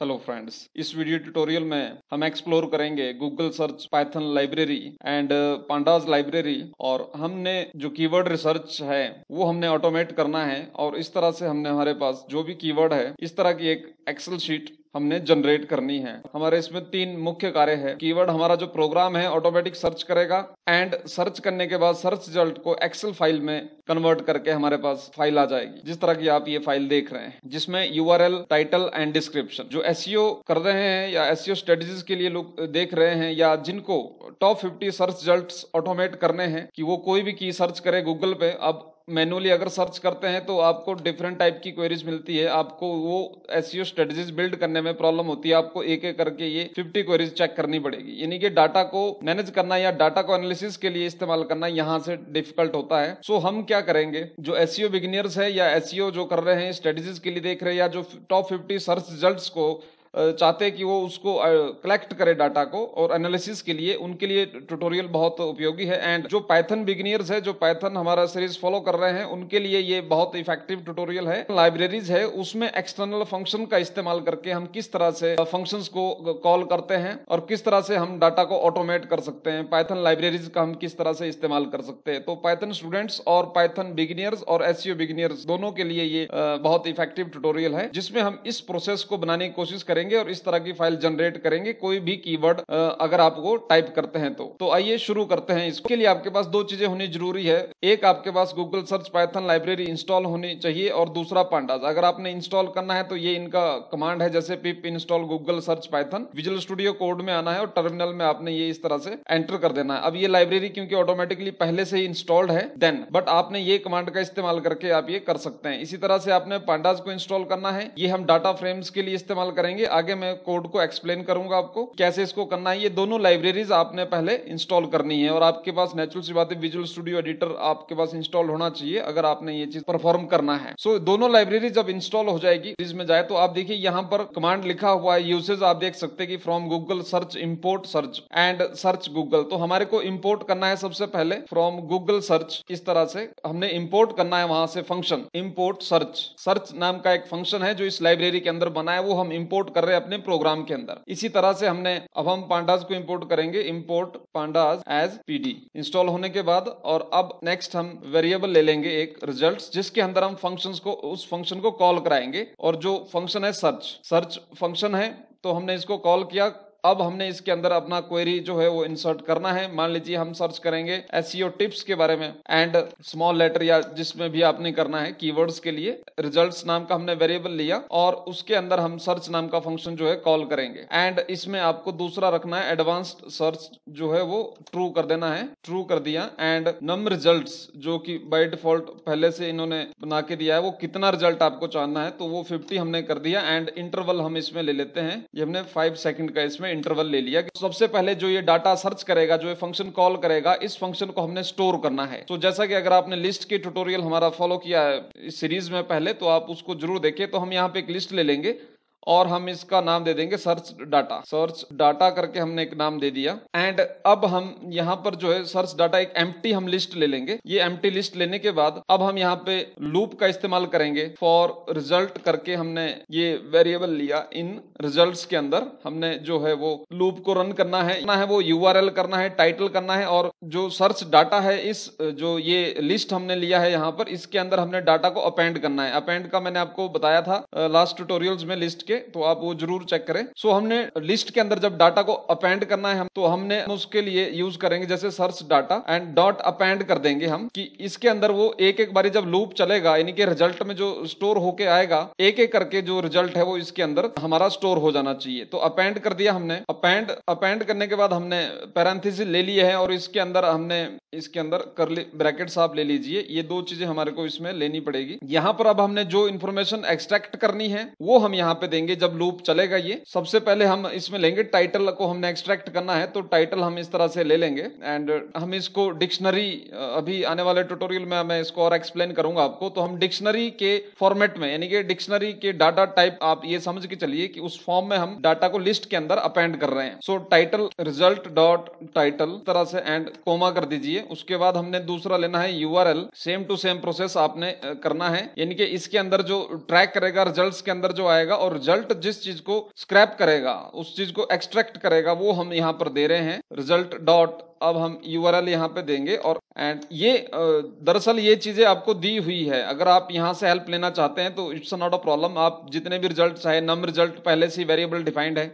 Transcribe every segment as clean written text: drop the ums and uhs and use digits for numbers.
Hello friends, इस video tutorial में हम एक्सप्लोर करेंगे Google search, Python library and pandas library. और हमने जो कीवर्ड रिसर्च है वो हमने ऑटोमेट करना है और इस तरह से हमने हमारे पास जो भी कीवर्ड है इस तरह की एक एक्सेल शीट हमने जनरेट करनी है। हमारे इसमें 3 मुख्य कार्य है। कीवर्ड हमारा जो प्रोग्राम है ऑटोमेटिक सर्च करेगा एंड सर्च करने के बाद सर्च रिजल्ट को एक्सेल फाइल में कन्वर्ट करके हमारे पास फाइल आ जाएगी, जिस तरह की आप ये फाइल देख रहे हैं, जिसमें यूआरएल, टाइटल एंड डिस्क्रिप्शन। जो एसईओ कर रहे हैं या एसईओ स्ट्रेटजीज के लिए लोग देख रहे हैं या जिनको टॉप 50 सर्च रिजल्ट्स ऑटोमेट करने हैं कि वो कोई भी की सर्च करे गूगल पे। अब मैनुअली अगर सर्च करते हैं तो आपको डिफरेंट टाइप की क्वेरीज मिलती है, आपको वो एसईओ स्ट्रेटजीज बिल्ड करने में प्रॉब्लम होती है, आपको एक एक करके ये 50 क्वेरीज चेक करनी पड़ेगी। यानी कि डाटा को मैनेज करना या डाटा को एनालिसिस के लिए इस्तेमाल करना यहाँ से डिफिकल्ट होता है। सो हम क्या करेंगे, जो एसईओ बिगिनर्स है या एसईओ जो कर रहे हैं स्ट्रेटजीज के लिए देख रहे हैं या जो टॉप 50 सर्च रिजल्ट्स को चाहते हैं कि वो उसको कलेक्ट करे डाटा को और एनालिसिस के लिए, उनके लिए ट्यूटोरियल बहुत उपयोगी है। एंड जो पाइथन बिगिनर्स है, जो पाइथन हमारा सीरीज फॉलो कर रहे हैं, उनके लिए ये बहुत इफेक्टिव ट्यूटोरियल है। लाइब्रेरीज है उसमें एक्सटर्नल फंक्शन का इस्तेमाल करके हम किस तरह से फंक्शंस को कॉल करते हैं और किस तरह से हम डाटा को ऑटोमेट कर सकते हैं। पाइथन लाइब्रेरीज का हम किस तरह से इस्तेमाल कर सकते हैं। तो पाइथन स्टूडेंट्स और पाइथन बिगिनर्स और एसईओ बिगिनर्स दोनों के लिए ये बहुत इफेक्टिव ट्यूटोरियल है, जिसमें हम इस प्रोसेस को बनाने की कोशिश करेंगे और इस तरह की फाइल जनरेट करेंगे कोई भी कीवर्ड अगर आपको टाइप करते हैं तो आइए शुरू करते हैं। इसके लिए आपके पास 2 चीजें होनी जरूरी है। एक, आपके पास Google search Python library install होनी चाहिए और दूसरा पांडाज। अगर आपने इंस्टॉल करना है तो ये इनका कमांड है, जैसे पिप install Google search Python. Visual studio code में आना है और टर्मिनल में आपने ये इस तरह से एंटर कर देना है। अब ये लाइब्रेरी क्योंकि ऑटोमेटिकली पहले से ही इंस्टॉल्ड है देन, बट आपने ये कमांड का इस्तेमाल करके आप ये कर सकते हैं। इसी तरह से आपने पांडाज को इंस्टॉल करना है, ये हम डाटा फ्रेम्स के लिए इस्तेमाल करेंगे। आगे मैं कोड को एक्सप्लेन करूंगा आपको कैसे इसको करना है। ये दोनों लाइब्रेरीज आपने पहले इंस्टॉल करनी है और आपके पास नेचुरल सी बात है विजुअल स्टूडियो एडिटर आपके पास इंस्टॉल होना चाहिए अगर आपने ये चीज परफॉर्म करना है। सो दोनों लाइब्रेरी जब इंस्टॉल हो जाएगी, इसमें जाए तो आप देखिए यहाँ पर कमांड लिखा हुआ है यूसेज, आप देख सकते हैं कि from Google search import search and search Google. तो हमारे को इंपोर्ट करना है सबसे पहले फ्रॉम गूगल सर्च। इस तरह से हमने इंपोर्ट करना है वहां से फंक्शन इंपोर्ट सर्च। सर्च नाम का एक फंक्शन है जो इस लाइब्रेरी के अंदर बना है, वो हम इंपोर्ट कर रहे हैं अपने प्रोग्राम के अंदर। इसी तरह से अब हम पांडाज को इंपोर्ट करेंगे, import pandas as PD. Install होने के बाद और अब नेक्स्ट हम वेरिएबल ले लेंगे एक रिजल्ट्स, जिसके अंदर हम फंक्शंस को, उस फंक्शन को कॉल कराएंगे। और जो फंक्शन है सर्च फंक्शन है, तो हमने इसको कॉल किया। अब हमने इसके अंदर अपना क्वेरी जो है वो इंसर्ट करना है। मान लीजिए हम सर्च करेंगे एसईओ टिप्स के बारे में एंड स्मॉल लेटर या जिसमें भी आपने करना है कीवर्ड्स के लिए रिजल्ट्स नाम का हमने वेरिएबल लिया और उसके अंदर हम सर्च नाम का फंक्शन जो है कॉल करेंगे। एंड इसमें आपको दूसरा रखना है एडवांस्ड सर्च जो है वो ट्रू कर देना है, ट्रू कर दिया। एंड नम रिजल्ट्स जो कि बाय डिफॉल्ट पहले से इन्होंने बना के दिया है, वो कितना रिजल्ट आपको जानना है तो वो 50 हमने कर दिया। एंड इंटरवल हम इसमें ले लेते हैं, ये हमने 5 सेकंड का इसमें इंटरवल ले लिया। सबसे पहले जो ये डाटा सर्च करेगा, जो ये फंक्शन कॉल करेगा, इस फंक्शन को हमने स्टोर करना है। तो जैसा कि अगर आपने लिस्ट के ट्यूटोरियल हमारा फॉलो किया है इस सीरीज में पहले, तो आप उसको जरूर देखें। तो हम यहाँ पे एक लिस्ट ले लेंगे और हम इसका नाम दे देंगे सर्च डाटा करके हमने एक नाम दे दिया। एंड अब हम यहाँ पर जो है सर्च डाटा एक एम्प्टी हम लिस्ट ले लेंगे। ये एम्प्टी लिस्ट लेने के बाद अब हम यहाँ पे लूप का इस्तेमाल करेंगे। फॉर रिजल्ट करके हमने ये वेरिएबल लिया, इन रिजल्ट्स के अंदर हमने जो है वो लूप को रन करना है वो यूआरएल करना है, टाइटल करना है और जो सर्च डाटा है, इस जो ये लिस्ट हमने लिया है यहाँ पर, इसके अंदर हमने डाटा को अपेंड करना है। अपेंड का मैंने आपको बताया था लास्ट ट्यूटोरियल्स में लिस्ट के, तो आप वो जरूर चेक करें। सो हमने लिस्ट के अंदर जब डाटा को अपेंड करना है तो हमने उसके लिए यूज करेंगे जैसे search data and dot append कर देंगे हम, कि इसके अंदर वो एक एक बारी जब लूप चलेगा, यानी कि रिजल्ट में जो स्टोर होके आएगा एक एक करके जो रिजल्ट है वो इसके अंदर हमारा स्टोर हो जाना चाहिए। तो अपेंड कर दिया हमने। अपेंड करने के बाद हमने पैरेंथेसिस ले लिए है और इसके अंदर कर्ली ब्रैकेट्स आप ले लीजिए। ये 2 चीजें हमारे को इसमें लेनी पड़ेगी। यहाँ पर अब हमने जो इन्फॉर्मेशन एक्सट्रैक्ट करनी है वो हम यहाँ पे देंगे जब लूप चलेगा। ये सबसे पहले हम इसमें लेंगे टाइटल को हमने एक्सट्रैक्ट करना है, तो टाइटल हम इस तरह से ले लेंगे। एंड हम इसको डिक्शनरी, अभी आने वाले ट्यूटोरियल में मैं इसको और एक्सप्लेन करूंगा आपको। तो हम डिक्शनरी के फॉर्मेट में, यानी कि डिक्शनरी के डाटा टाइप, आप ये समझ के चलिए कि उस फॉर्म में हम डाटा को लिस्ट के अंदर अपेंड कर रहे हैं। सो टाइटल रिजल्ट डॉट टाइटल तरह से एंड कोमा कर दीजिए। उसके बाद हमने दूसरा लेना है URL. Same to same process आपने करना है, यानी कि इसके अंदर जो ट्रैक करेगा रिजल्ट्स के अंदर जो आएगा और रिजल्ट जिस चीज को स्क्रैप करेगा, उस चीज को एक्सट्रैक्ट करेगा, वो हम यहाँ पर दे रहे हैं रिजल्ट डॉट। अब हम URL यहाँ पे देंगे और एंड ये दरअसल ये चीजें आपको दी हुई है। अगर आप यहाँ से हेल्प लेना चाहते हैं तो इट्स नॉट अ प्रॉब्लम। आप जितने भी रिजल्ट है, नम रिजल्ट पहले से वेरिएबल डिफाइंड है,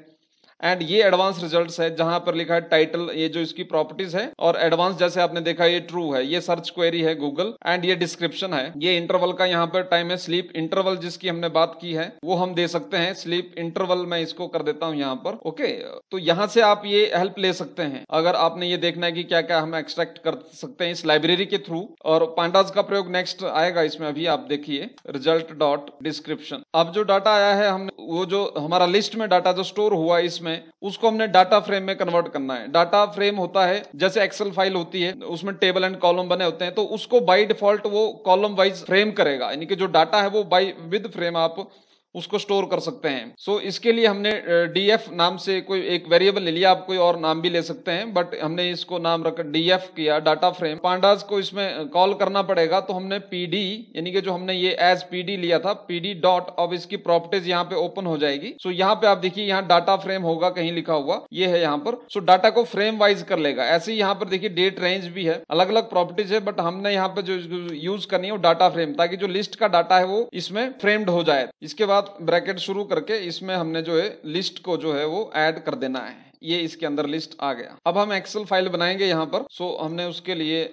एंड ये एडवांस रिजल्ट्स है जहां पर लिखा है टाइटल, ये जो इसकी प्रॉपर्टीज है, और एडवांस जैसे आपने देखा ये ट्रू है, ये सर्च क्वेरी है गूगल, एंड ये डिस्क्रिप्शन है। ये इंटरवल का यहाँ पर टाइम है, स्लीप इंटरवल जिसकी हमने बात की है वो हम दे सकते हैं। स्लीप इंटरवल मैं इसको कर देता हूँ यहाँ पर। ओके, तो यहाँ से आप ये हेल्प ले सकते हैं अगर आपने ये देखना है कि क्या क्या हम एक्सट्रैक्ट कर सकते हैं इस लाइब्रेरी के थ्रू। और पांडास का प्रयोग नेक्स्ट आएगा इसमें, अभी आप देखिए रिजल्ट डॉट डिस्क्रिप्शन। अब जो डाटा आया है, हमने वो जो हमारा लिस्ट में डाटा जो स्टोर हुआ इसमें, उसको हमने डाटा फ्रेम में कन्वर्ट करना है। डाटा फ्रेम होता है जैसे एक्सेल फाइल होती है, उसमें टेबल एंड कॉलम बने होते हैं, तो उसको बाय डिफॉल्ट वो कॉलम वाइज फ्रेम करेगा, यानी कि जो डाटा है वो बाय विद फ्रेम आप उसको स्टोर कर सकते हैं। सो इसके लिए हमने df नाम से कोई एक वेरिएबल ले लिया, आप कोई और नाम भी ले सकते हैं, बट हमने इसको नाम रखा df किया डाटा फ्रेम। पांडास को इसमें कॉल करना पड़ेगा, तो हमने pd यानी कि जो हमने ये एज pd लिया था, pd डॉट, अब इसकी प्रॉपर्टीज यहाँ पे ओपन हो जाएगी। सो यहाँ पे आप देखिए यहाँ डाटा फ्रेम होगा कहीं लिखा हुआ, ये है यहाँ पर। सो डाटा को फ्रेम वाइज कर लेगा। ऐसे ही यहाँ पर देखिए डेट रेंज भी है, अलग अलग प्रॉपर्टीज है, बट हमने यहाँ पे जो यूज करनी है वो डाटा फ्रेम, ताकि जो लिस्ट का डाटा है वो इसमें फ्रेम्ड हो जाए। इसके बाद ब्रैकेट शुरू करके इसमें हमने जो है लिस्ट को जो है वो ऐड कर देना है। ये इसके अंदर लिस्ट आ गया। अब हम एक्सेल फाइल बनाएंगे यहाँ पर। सो हमने उसके लिए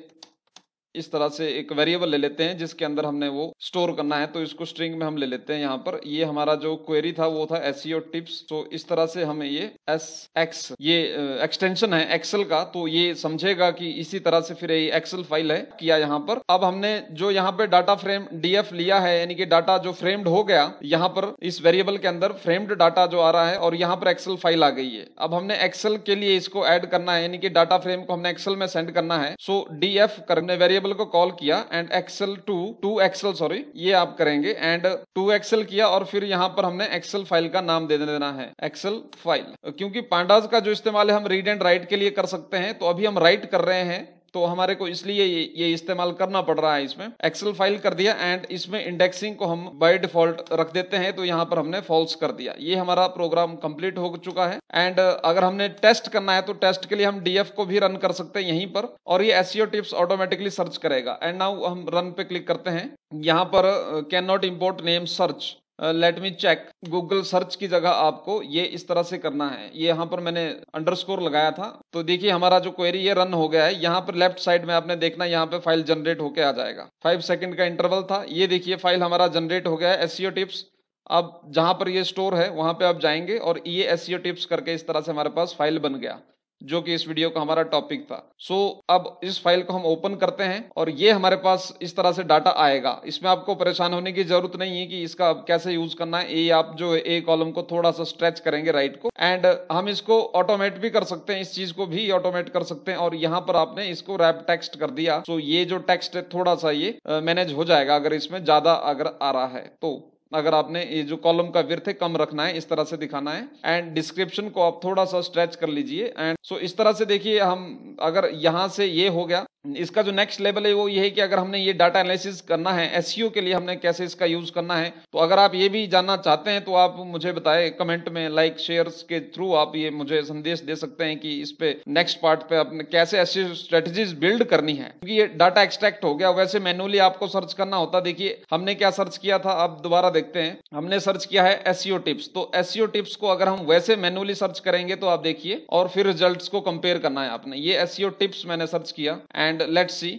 इस तरह से एक वेरिएबल ले लेते हैं जिसके अंदर हमने वो स्टोर करना है, तो इसको स्ट्रिंग में हम ले लेते हैं। यहाँ पर ये हमारा जो क्वेरी था वो था SEO टिप्स। तो इस तरह से हमें ये SX ये एक्सटेंशन है एक्सेल का, तो ये समझेगा कि इसी तरह से फिर ये एक्सेल फाइल है किया यहाँ पर। अब हमने जो यहाँ पे डाटा फ्रेम DF लिया है, यानी कि डाटा जो फ्रेम्ड हो गया, यहाँ पर इस वेरिएबल के अंदर फ्रेम्ड डाटा जो आ रहा है, और यहाँ पर एक्सेल फाइल आ गई है। अब हमने एक्सेल के लिए इसको ऐड करना है, यानी कि डाटा फ्रेम को हमने एक्सेल में सेंड करना है। सो DF करने वेरिएबल को कॉल किया and excel to excel sorry ये आप करेंगे, एंड टू एक्सेल किया, और फिर यहाँ पर हमने एक्सेल फाइल का नाम दे देना है एक्सेल फाइल। क्योंकि पांडास का जो इस्तेमाल है हम रीड एंड राइट के लिए कर सकते हैं, तो अभी हम राइट कर रहे हैं, तो हमारे को इसलिए ये इस्तेमाल करना पड़ रहा है। इसमें एक्सेल फाइल कर दिया, एंड इसमें इंडेक्सिंग को हम बाय डिफॉल्ट रख देते हैं, तो यहाँ पर हमने फॉल्स कर दिया। ये हमारा प्रोग्राम कंप्लीट हो चुका है। एंड अगर हमने टेस्ट करना है तो टेस्ट के लिए हम DF को भी run कर सकते हैं यहीं पर, और ये SEO टिप्स ऑटोमेटिकली सर्च करेगा। एंड नाउ हम रन पे क्लिक करते हैं। यहाँ पर can not import name search, let me check. Google search की जगह आपको ये इस तरह से करना है। ये यहाँ पर मैंने अंडरस्कोर लगाया था, तो देखिए हमारा जो क्वेरी ये रन हो गया है। यहाँ पर लेफ्ट साइड में आपने देखना, यहाँ पे फाइल जनरेट होके आ जाएगा। 5 सेकंड का इंटरवल था। ये देखिए फाइल हमारा जनरेट हो गया है SEO टिप्स। अब जहां पर ये स्टोर है वहां पे आप जाएंगे, और ये SEO टिप्स करके इस तरह से हमारे पास फाइल बन गया, जो कि इस वीडियो का हमारा टॉपिक था। सो अब इस फाइल को हम ओपन करते हैं, और ये हमारे पास इस तरह से डाटा आएगा। इसमें आपको परेशान होने की जरूरत नहीं है कि इसका कैसे यूज करना है। ये आप जो ए कॉलम को थोड़ा सा स्ट्रेच करेंगे राइट को, एंड हम इसको ऑटोमेट भी कर सकते हैं, इस चीज को भी ऑटोमेट कर सकते हैं। और यहाँ पर आपने इसको रैप टेक्स्ट कर दिया, सो ये जो टेक्स्ट है थोड़ा सा ये मैनेज हो जाएगा अगर इसमें ज्यादा अगर आ रहा है तो। अगर आपने ये जो कॉलम का विड्थ है कम रखना है, इस तरह से दिखाना है, एंड डिस्क्रिप्शन को आप थोड़ा सा स्ट्रेच कर लीजिए। एंड सो इस तरह से देखिए हम अगर यहाँ से ये हो गया, इसका जो नेक्स्ट लेवल है वो ये है कि अगर हमने ये डाटा एनालिसिस करना है SEO के लिए, हमने कैसे इसका यूज करना है। तो अगर आप ये भी जानना चाहते हैं तो आप मुझे बताएं कमेंट में, लाइक शेयर्स के थ्रू आप ये मुझे संदेश दे सकते हैं कि इस पे नेक्स्ट पार्ट पे आपने कैसे SEO स्ट्रेटजीज बिल्ड करनी है। क्योंकि ये डाटा एक्सट्रैक्ट हो गया, वैसे मैनुअली आपको सर्च करना होता। देखिए हमने क्या सर्च किया था, आप दोबारा देखते हैं। हमने सर्च किया है SEO टिप्स, तो SEO टिप्स को अगर हम वैसे मैनुअली सर्च करेंगे तो आप देखिए, और फिर रिजल्ट्स को कंपेयर करना है आपने। ये SEO टिप्स मैंने सर्च किया, एंड लेट्स सी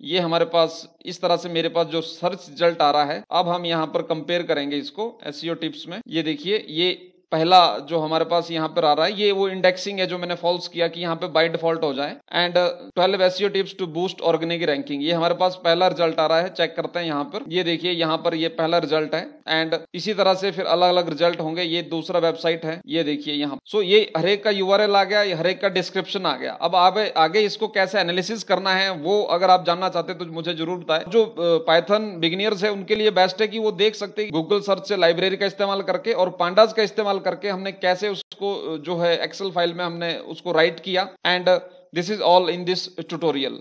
ये हमारे पास इस तरह से मेरे पास जो सर्च रिजल्ट आ रहा है। अब हम यहाँ पर कंपेयर करेंगे इसको SEO टिप्स में। ये देखिए ये पहला जो हमारे पास यहाँ पर आ रहा है, ये वो इंडेक्सिंग है जो मैंने फॉल्स किया कि यहाँ पे बाय डिफॉल्ट हो जाए। And 12 SEO tips to boost organic ranking, ये हमारे पास पहला रिजल्ट आ रहा है। चेक करते हैं यहाँ पर, ये देखिए यहाँ पर ये पहला रिजल्ट है, एंड इसी तरह से फिर अलग अलग रिजल्ट होंगे। ये दूसरा वेबसाइट है, ये देखिए यहाँ। सो ये हरेक का URL आ गया, हरेक का डिस्क्रिप्शन आ गया। अब आगे इसको कैसे एनालिसिस करना है वो अगर आप जानना चाहते हैं तो मुझे जरूर बताएं। जो पाइथन बिगिनियर्स है उनके लिए बेस्ट है कि वो देख सकते हैं गूगल सर्च से लाइब्रेरी का इस्तेमाल करके और पांडास का इस्तेमाल करके हमने कैसे उसको जो है एक्सेल फाइल में हमने उसको राइट किया। And this is all in this tutorial.